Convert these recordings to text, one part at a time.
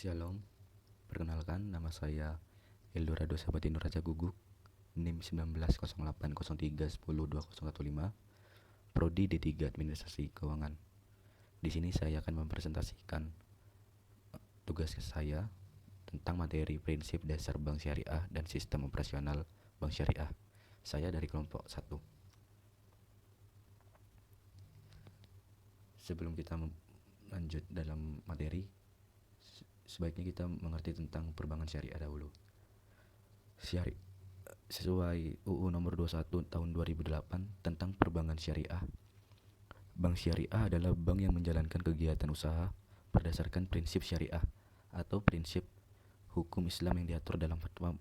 Shalom, perkenalkan nama saya Eldorado Sabatino Raja Guguk, NIM 190803102015, Prodi D3 Administrasi Keuangan. Di sini saya akan mempresentasikan tugas saya tentang materi prinsip dasar bank syariah dan sistem operasional bank syariah. Saya dari kelompok 1. Sebelum kita lanjut dalam materi, sebaiknya kita mengerti tentang perbankan syariah dahulu. Sesuai UU nomor 21 tahun 2008 tentang perbankan syariah, bank syariah adalah bank yang menjalankan kegiatan usaha berdasarkan prinsip syariah atau prinsip hukum Islam yang diatur dalam fatwa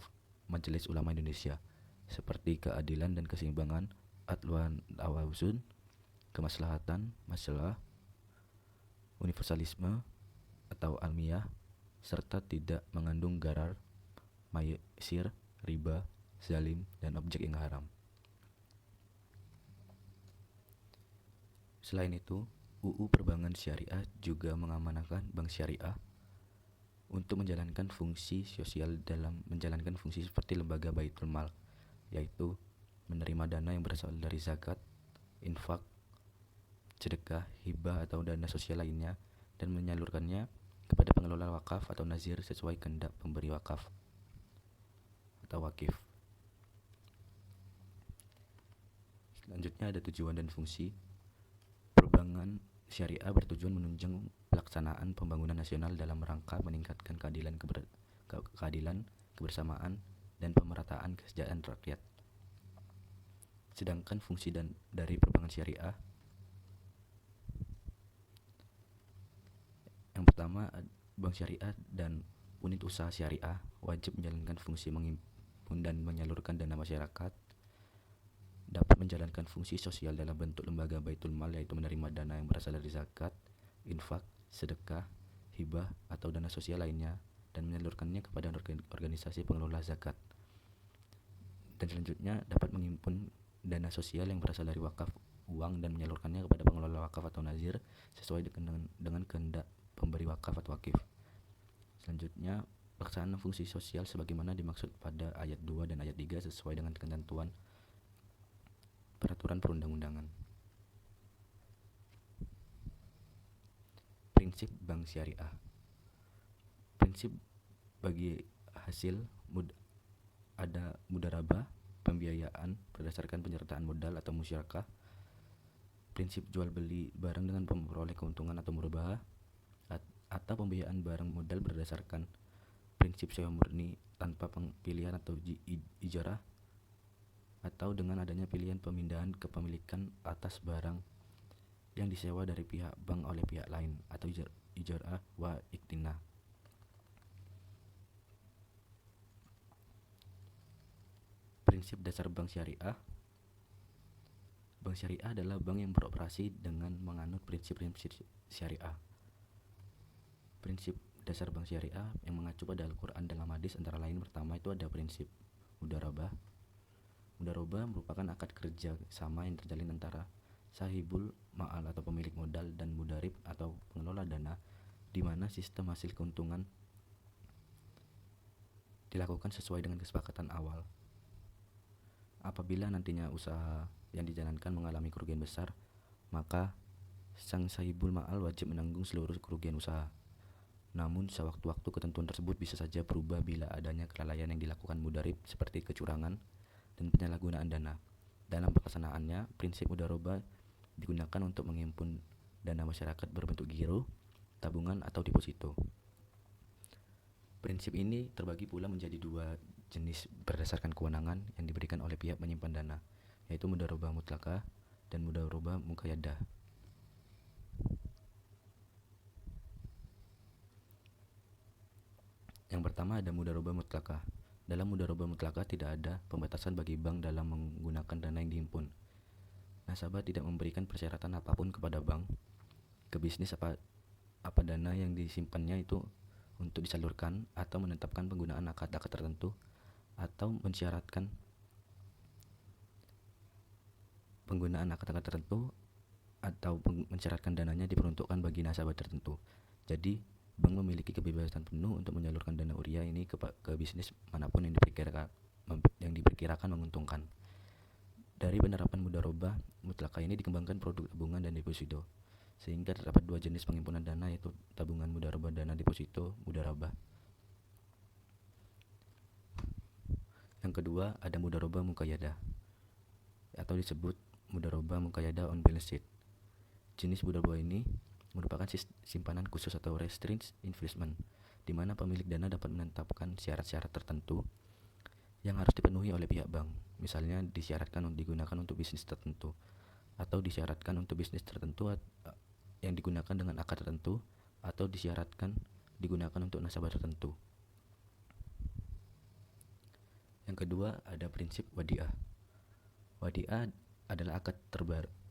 Majelis Ulama Indonesia, seperti keadilan dan keseimbangan, adluan awazun, kemaslahatan, masalah, universalisme atau almiyah, serta tidak mengandung garar, maisir, riba, zalim, dan objek yang haram. Selain itu, UU Perbankan Syariah juga mengamanahkan bank syariah untuk menjalankan fungsi sosial dalam menjalankan fungsi seperti lembaga baitul mal, yaitu menerima dana yang berasal dari zakat, infak, sedekah, hibah atau dana sosial lainnya dan menyalurkannya kepada pengelola wakaf atau nazir sesuai kehendak pemberi wakaf atau wakif. Selanjutnya ada tujuan dan fungsi. Perbankan syariah bertujuan menunjang pelaksanaan pembangunan nasional dalam rangka meningkatkan keadilan, kebersamaan, dan pemerataan kesejahteraan rakyat. Sedangkan fungsi dari perbankan syariah, yang pertama, bank syariah dan unit usaha syariah wajib menjalankan fungsi menghimpun dan menyalurkan dana masyarakat, dapat menjalankan fungsi sosial dalam bentuk lembaga baitul mal, yaitu menerima dana yang berasal dari zakat, infak, sedekah, hibah atau dana sosial lainnya dan menyalurkannya kepada organisasi pengelola zakat. Dan selanjutnya dapat menghimpun dana sosial yang berasal dari wakaf uang dan menyalurkannya kepada pengelola wakaf atau nazir sesuai dengan kehendak pemberi wakaf atau wakif. Selanjutnya, pelaksanaan fungsi sosial sebagaimana dimaksud pada ayat 2 dan ayat 3 sesuai dengan ketentuan peraturan perundang-undangan. Prinsip bank syariah. Prinsip bagi hasil ada mudharabah, pembiayaan berdasarkan penyertaan modal atau musyarakah. Prinsip jual beli barang dengan memperoleh keuntungan atau murabahah, atau pembiayaan barang modal berdasarkan prinsip sewa murni tanpa pilihan atau ijarah, atau dengan adanya pilihan pemindahan kepemilikan atas barang yang disewa dari pihak bank oleh pihak lain atau ijarah wa iktinah. Prinsip dasar bank syariah. Bank syariah adalah bank yang beroperasi dengan menganut prinsip-prinsip syariah. Prinsip dasar bank syariah yang mengacu pada Al-Quran dalam hadis antara lain, pertama itu ada prinsip mudharabah. Mudharabah merupakan akad kerja sama yang terjalin antara sahibul ma'al atau pemilik modal dan mudarib atau pengelola dana, di mana sistem hasil keuntungan dilakukan sesuai dengan kesepakatan awal. Apabila nantinya usaha yang dijalankan mengalami kerugian besar, maka sang sahibul ma'al wajib menanggung seluruh kerugian usaha. Namun sewaktu-waktu ketentuan tersebut bisa saja berubah bila adanya kelalaian yang dilakukan mudarib seperti kecurangan dan penyalahgunaan dana. Dalam pelaksanaannya, prinsip mudharabah digunakan untuk menghimpun dana masyarakat berbentuk giro, tabungan atau deposito. Prinsip ini terbagi pula menjadi dua jenis berdasarkan kewenangan yang diberikan oleh pihak menyimpan dana, yaitu mudharabah mutlaqah dan mudharabah muqayyadah. Yang pertama ada mudharabah mutlaqah. Dalam mudharabah mutlaqah tidak ada pembatasan bagi bank dalam menggunakan dana yang dihimpun. Nasabah tidak memberikan persyaratan apapun kepada bank ke bisnis apa dana yang disimpannya itu untuk disalurkan, atau menetapkan penggunaan akad-akad tertentu, atau mensyaratkan penggunaan akad-akad tertentu, atau mensyaratkan dananya diperuntukkan bagi nasabah tertentu. Jadi Bank memiliki kebebasan penuh untuk menyalurkan dana URIA ini ke bisnis manapun yang diperkirakan menguntungkan. Dari penerapan mudharabah mutlaqah ini dikembangkan produk tabungan dan deposito, sehingga terdapat dua jenis penghimpunan dana, yaitu tabungan mudharabah dan deposito mudharabah. Yang kedua ada mudharabah muqayyadah atau disebut mudharabah muqayyadah on balance sheet. Jenis mudharabah ini merupakan simpanan khusus atau restricted investment, di mana pemilik dana dapat menetapkan syarat-syarat tertentu yang harus dipenuhi oleh pihak bank. Misalnya disyaratkan untuk digunakan untuk bisnis tertentu, atau disyaratkan untuk bisnis tertentu yang digunakan dengan akad tertentu, atau disyaratkan digunakan untuk nasabah tertentu. Yang kedua ada prinsip wadiah. Wadiah adalah akad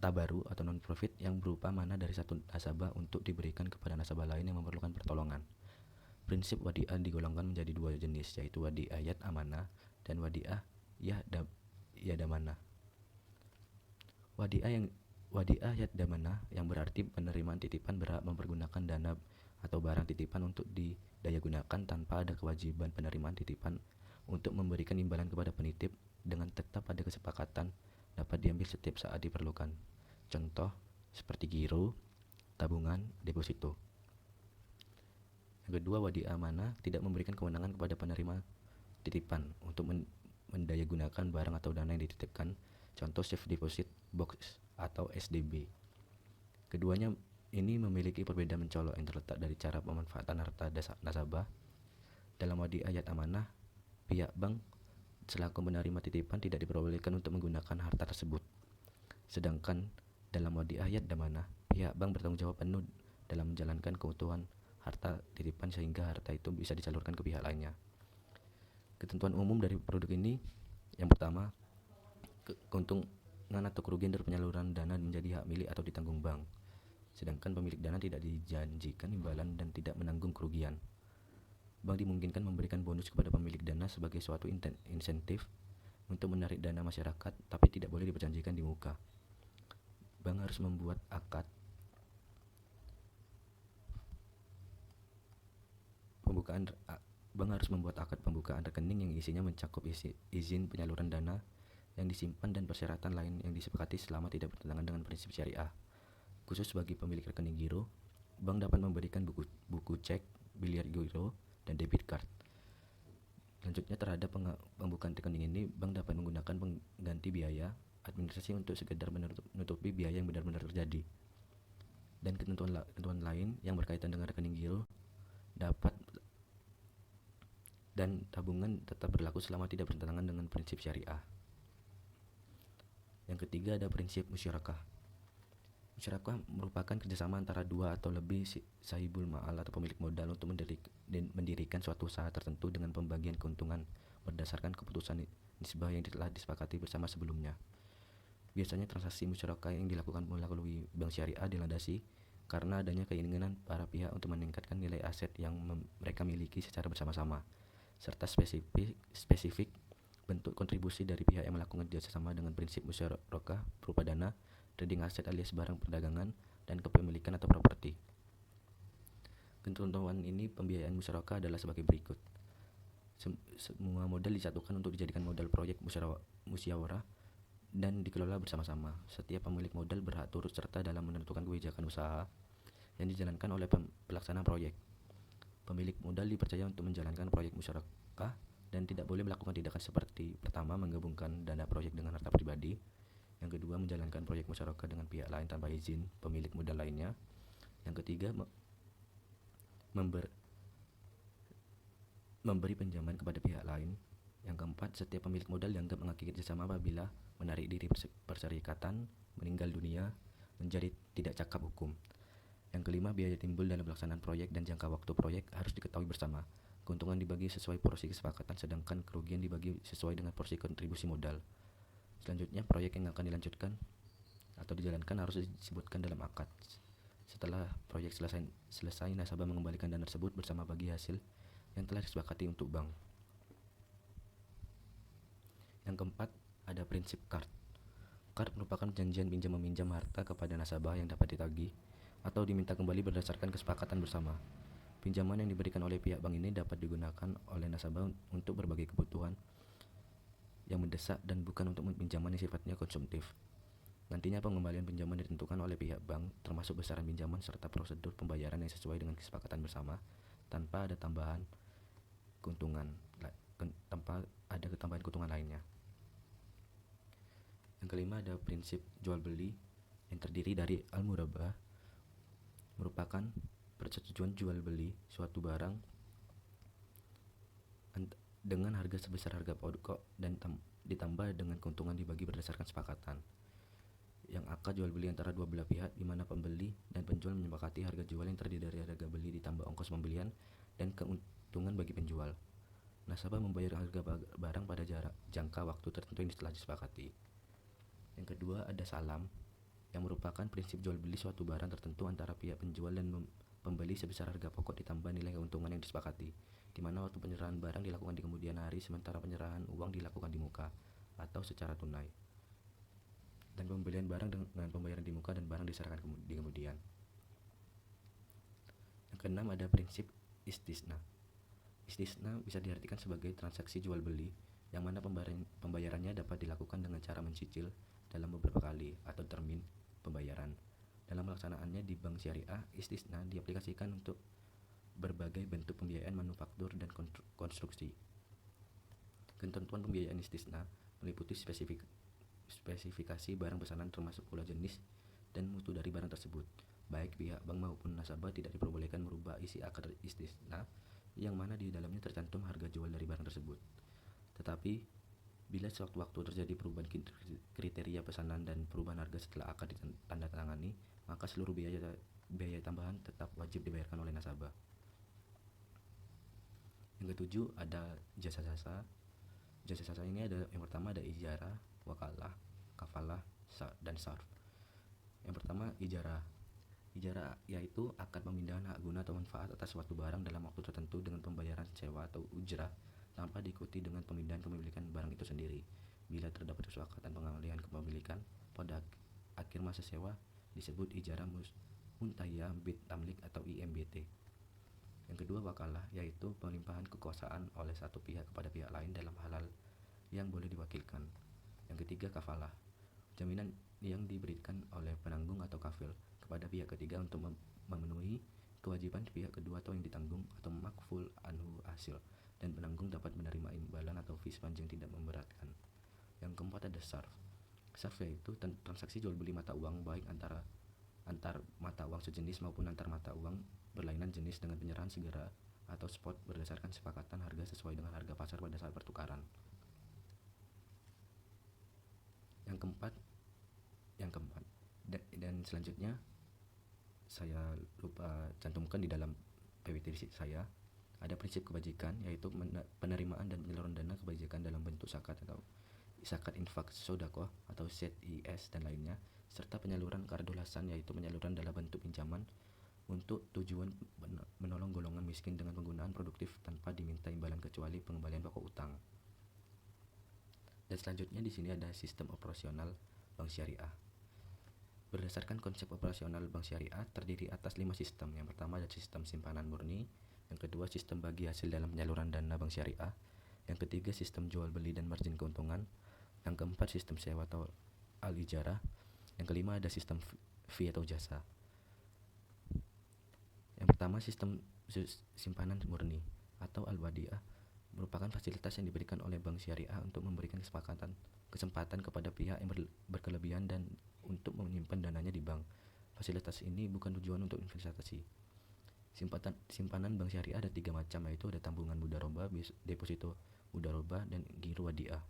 tabaru atau non-profit yang berupa mana dari satu nasabah untuk diberikan kepada nasabah lain yang memerlukan pertolongan. Prinsip wadiah digolongkan menjadi dua jenis, yaitu wadiah yad amanah dan wadiah yadamanah. Wadiah yadamanah yang berarti penerimaan titipan berhak mempergunakan dana atau barang titipan untuk didayagunakan tanpa ada kewajiban penerimaan titipan untuk memberikan imbalan kepada penitip, dengan tetap ada kesepakatan dapat diambil setiap saat diperlukan. Contoh seperti giro, tabungan, deposito. Yang kedua, wadiah amanah tidak memberikan kewenangan kepada penerima titipan untuk mendayagunakan barang atau dana yang dititipkan. Contoh safe deposit box atau SDB. Keduanya ini memiliki perbedaan mencolok yang terletak dari cara pemanfaatan harta nasabah. Dalam wadiah yad amanah, pihak bank selaku penerima titipan tidak diperbolehkan untuk menggunakan harta tersebut. Sedangkan dalam wadiah yad amanah, pihak bank bertanggung jawab penuh dalam menjalankan keutuhan harta titipan sehingga harta itu bisa disalurkan ke pihak lainnya. Ketentuan umum dari produk ini, yang pertama, keuntungan atau kerugian dari penyaluran dana menjadi hak milik atau ditanggung bank, sedangkan pemilik dana tidak dijanjikan imbalan dan tidak menanggung kerugian. Bank dimungkinkan memberikan bonus kepada pemilik dana sebagai suatu insentif untuk menarik dana masyarakat, tapi tidak boleh diperjanjikan di muka. Bank harus membuat akad pembukaan rekening yang isinya mencakup izin penyaluran dana yang disimpan dan persyaratan lain yang disepakati selama tidak bertentangan dengan prinsip syariah. Khusus bagi pemilik rekening giro, bank dapat memberikan buku cek, biliar giro, dan debit card. Selanjutnya, terhadap pembukaan rekening ini, bank dapat menggunakan pengganti biaya administrasi untuk sekedar menutupi biaya yang benar-benar terjadi. Dan ketentuan lain yang berkaitan dengan rekening giro dan tabungan tetap berlaku selama tidak bertentangan dengan prinsip syariah. Yang ketiga ada prinsip musyarakah. Musyarakah merupakan kerjasama antara dua atau lebih sahibul ma'al atau pemilik modal untuk mendirikan suatu usaha tertentu dengan pembagian keuntungan berdasarkan keputusan nisbah yang telah disepakati bersama sebelumnya. Biasanya transaksi musyarakah yang dilakukan melalui bank syariah dilandasi karena adanya keinginan para pihak untuk meningkatkan nilai aset yang mereka miliki secara bersama-sama, serta spesifik bentuk kontribusi dari pihak yang melakukan kerjasama dengan prinsip musyarakah berupa dana, trading aset alias barang perdagangan, dan kepemilikan atau properti. Ketentuan ini pembiayaan musyarakah adalah sebagai berikut. Semua modal disatukan untuk dijadikan modal proyek musyawarah dan dikelola bersama-sama. Setiap pemilik modal berhak turut serta dalam menentukan kebijakan usaha yang dijalankan oleh pelaksana proyek. Pemilik modal dipercaya untuk menjalankan proyek musyarakah dan tidak boleh melakukan tindakan seperti: pertama, menggabungkan dana proyek dengan harta pribadi; yang kedua, menjalankan proyek musyarakah dengan pihak lain tanpa izin pemilik modal lainnya; yang ketiga, memberi pinjaman kepada pihak lain; yang keempat, setiap pemilik modal dianggap mengakhiri kerjasama apabila menarik diri perserikatan, meninggal dunia, menjadi tidak cakap hukum. Yang kelima, biaya timbul dalam pelaksanaan proyek dan jangka waktu proyek harus diketahui bersama. Keuntungan dibagi sesuai porsi kesepakatan, sedangkan kerugian dibagi sesuai dengan porsi kontribusi modal. Selanjutnya, proyek yang akan dilanjutkan atau dijalankan harus disebutkan dalam akad. Setelah proyek selesai, nasabah mengembalikan dana tersebut bersama bagi hasil yang telah disepakati untuk bank. Yang keempat, ada prinsip CARD. CARD merupakan perjanjian pinjam-meminjam harta kepada nasabah yang dapat ditagih atau diminta kembali berdasarkan kesepakatan bersama. Pinjaman yang diberikan oleh pihak bank ini dapat digunakan oleh nasabah untuk berbagai kebutuhan yang mendesak dan bukan untuk pinjaman yang sifatnya konsumtif. Nantinya pengembalian pinjaman ditentukan oleh pihak bank, termasuk besaran pinjaman serta prosedur pembayaran yang sesuai dengan kesepakatan bersama, tanpa ada tambahan keuntungan lainnya. Yang kelima ada prinsip jual beli yang terdiri dari al-murabah, merupakan persetujuan jual beli suatu barang dengan harga sebesar harga pokok dan ditambah dengan keuntungan dibagi berdasarkan kesepakatan. Yang akad jual beli antara dua belah pihak, di mana pembeli dan penjual menyepakati harga jual yang terdiri dari harga beli ditambah ongkos pembelian dan keuntungan bagi penjual. Nasabah membayar harga barang pada jangka waktu tertentu yang telah disepakati. Yang kedua ada salam, yang merupakan prinsip jual beli suatu barang tertentu antara pihak penjual dan pembeli sebesar harga pokok ditambah nilai keuntungan yang disepakati, di mana waktu penyerahan barang dilakukan di kemudian hari, sementara penyerahan uang dilakukan di muka atau secara tunai, dan pembelian barang dengan pembayaran di muka dan barang diserahkan di kemudian. Yang keenam ada prinsip istisna. Istisna bisa diartikan sebagai transaksi jual beli yang mana pembayarannya dapat dilakukan dengan cara mencicil dalam beberapa kali atau termin pembayaran. Dalam pelaksanaannya di bank syariah, istisna diaplikasikan untuk berbagai bentuk pembiayaan manufaktur dan konstruksi. Ketentuan pembiayaan istisna meliputi spesifikasi barang pesanan termasuk pula jenis dan mutu dari barang tersebut. Baik pihak bank maupun nasabah tidak diperbolehkan merubah isi akad istisna yang mana di dalamnya tercantum harga jual dari barang tersebut. Tetapi bila sewaktu-waktu terjadi perubahan kriteria pesanan dan perubahan harga setelah akad ditandatangani, maka seluruh biaya tambahan tetap wajib dibayarkan oleh nasabah. Yang ketujuh ada jasa-jasa. Jasa-jasa ini ada yang pertama ada ijarah, wakalah, kafalah, dan sarf. Yang pertama ijarah. Ijarah yaitu akad pemindahan hak guna atau manfaat atas suatu barang dalam waktu tertentu dengan pembayaran sewa atau ujrah tanpa diikuti dengan pemindahan kepemilikan barang itu sendiri. Bila terdapat kesepakatan pengalihan kepemilikan pada akhir masa sewa disebut ijarah muntahiyah bit tamlik atau IMBT. Yang kedua wakalah, yaitu pelimpahan kekuasaan oleh satu pihak kepada pihak lain dalam hal yang boleh diwakilkan. Yang ketiga kafalah, jaminan yang diberikan oleh penanggung atau kafil kepada pihak ketiga untuk memenuhi kewajiban pihak kedua atau yang ditanggung atau makful anhu hasil, dan penanggung dapat menerima imbalan atau fee sepanjang tidak memberatkan. Yang keempat ada sarf. Sarf yaitu transaksi jual beli mata uang baik antar mata uang sejenis maupun antar mata uang berlainan jenis dengan penyerahan segera atau spot berdasarkan kesepakatan harga sesuai dengan harga pasar pada saat pertukaran. Yang keempat dan selanjutnya saya lupa cantumkan di dalam PPT saya, ada prinsip kebajikan, yaitu penerimaan dan penyaluran dana kebajikan dalam bentuk zakat atau zakat infak sodakoh atau ZIS dan lainnya, serta penyaluran kardolasan, yaitu penyaluran dalam bentuk pinjaman untuk tujuan menolong golongan miskin dengan penggunaan produktif tanpa diminta imbalan kecuali pengembalian pokok utang. Dan selanjutnya di sini ada sistem operasional bank syariah. Berdasarkan konsep operasional bank syariah terdiri atas 5 sistem. Yang pertama ada sistem simpanan murni, yang kedua sistem bagi hasil dalam penyaluran dana bank syariah, yang ketiga sistem jual beli dan margin keuntungan, yang keempat sistem sewa atau al-ijarah, yang kelima ada sistem fee atau jasa. Yang pertama sistem simpanan murni atau al-wadiah merupakan fasilitas yang diberikan oleh bank syariah untuk memberikan kesempatan kepada pihak yang berkelebihan dan untuk menyimpan dananya di bank. Fasilitas ini bukan tujuan untuk investasi. Simpanan bank syariah ada 3 macam, yaitu ada tabungan mudharabah, deposito mudharabah, dan giro wadiah.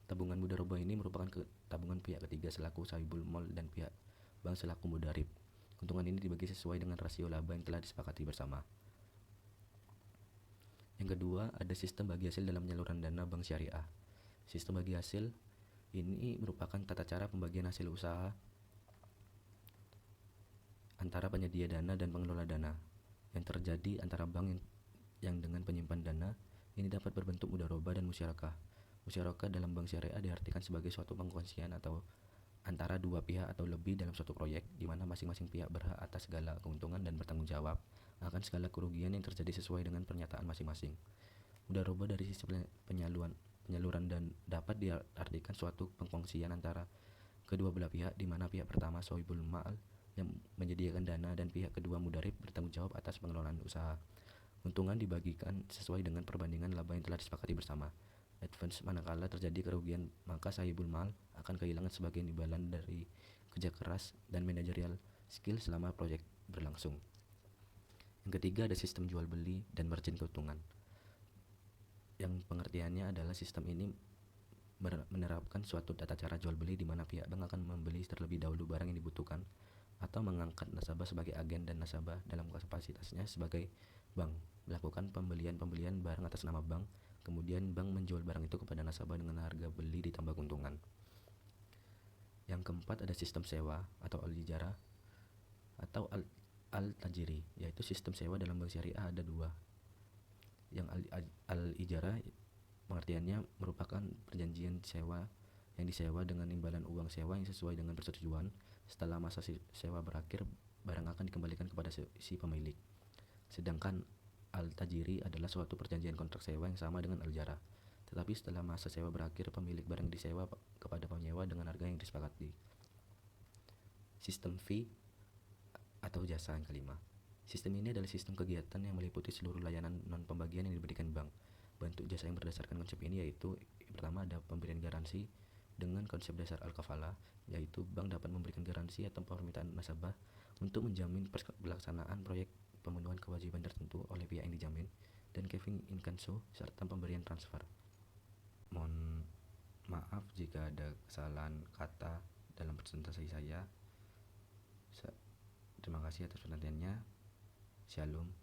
Tabungan mudharabah ini merupakan tabungan pihak ketiga selaku sahibul mal dan pihak bank selaku mudarib. Keuntungan ini dibagi sesuai dengan rasio laba yang telah disepakati bersama. Yang kedua, ada sistem bagi hasil dalam penyaluran dana bank syariah. Sistem bagi hasil ini merupakan tata cara pembagian hasil usaha antara penyedia dana dan pengelola dana yang terjadi antara bank yang dengan penyimpan dana ini dapat berbentuk mudharabah dan musyarakah. Musyarakah dalam bank syariah diartikan sebagai suatu pengkongsian atau antara dua pihak atau lebih dalam suatu proyek, di mana masing-masing pihak berhak atas segala keuntungan dan bertanggung jawab akan skala kerugian yang terjadi sesuai dengan pernyataan masing-masing. Mudah roboh dari sistem penyaluran dan dapat diartikan suatu pengkongsian antara kedua belah pihak, di mana pihak pertama sohibul ma'al yang menyediakan dana dan pihak kedua mudarib bertanggung jawab atas pengelolaan usaha. Untungan dibagikan sesuai dengan perbandingan laba yang telah disepakati bersama. Advance manakala terjadi kerugian, maka sahibul mal akan kehilangan sebagian imbalan dari kerja keras dan manajerial skill selama proyek berlangsung. Yang ketiga ada sistem jual beli dan margin keuntungan, yang pengertiannya adalah sistem ini menerapkan suatu tata cara jual beli di mana pihak bank akan membeli terlebih dahulu barang yang dibutuhkan atau mengangkat nasabah sebagai agen dan nasabah dalam kapasitasnya sebagai bank melakukan pembelian barang atas nama bank, kemudian bank menjual barang itu kepada nasabah dengan harga beli ditambah keuntungan. Yang keempat ada sistem sewa atau al-ijarah atau al-tajiri, yaitu sistem sewa dalam bank syariah ada dua. Yang al-ijarah pengertiannya merupakan perjanjian sewa yang disewa dengan imbalan uang sewa yang sesuai dengan persetujuan. Setelah masa sewa berakhir, barang akan dikembalikan kepada si pemilik. Sedangkan al-tajiri adalah suatu perjanjian kontrak sewa yang sama dengan al-ijarah, tetapi setelah masa sewa berakhir, pemilik barang disewa kepada penyewa dengan harga yang disepakati. Sistem fee atau jasa yang kelima. Sistem ini adalah sistem kegiatan yang meliputi seluruh layanan non-pembagian yang diberikan bank. Bentuk jasa yang berdasarkan konsep ini yaitu pertama ada pemberian garansi dengan konsep dasar al-kafalah, yaitu bank dapat memberikan garansi atau permintaan nasabah untuk menjamin pelaksanaan proyek pemenuhan kewajiban tertentu oleh pihak yang dijamin, dan caving in casu serta pemberian transfer. Mohon maaf jika ada kesalahan kata dalam presentasi saya. Terima kasih atas perhatiannya. Shalom.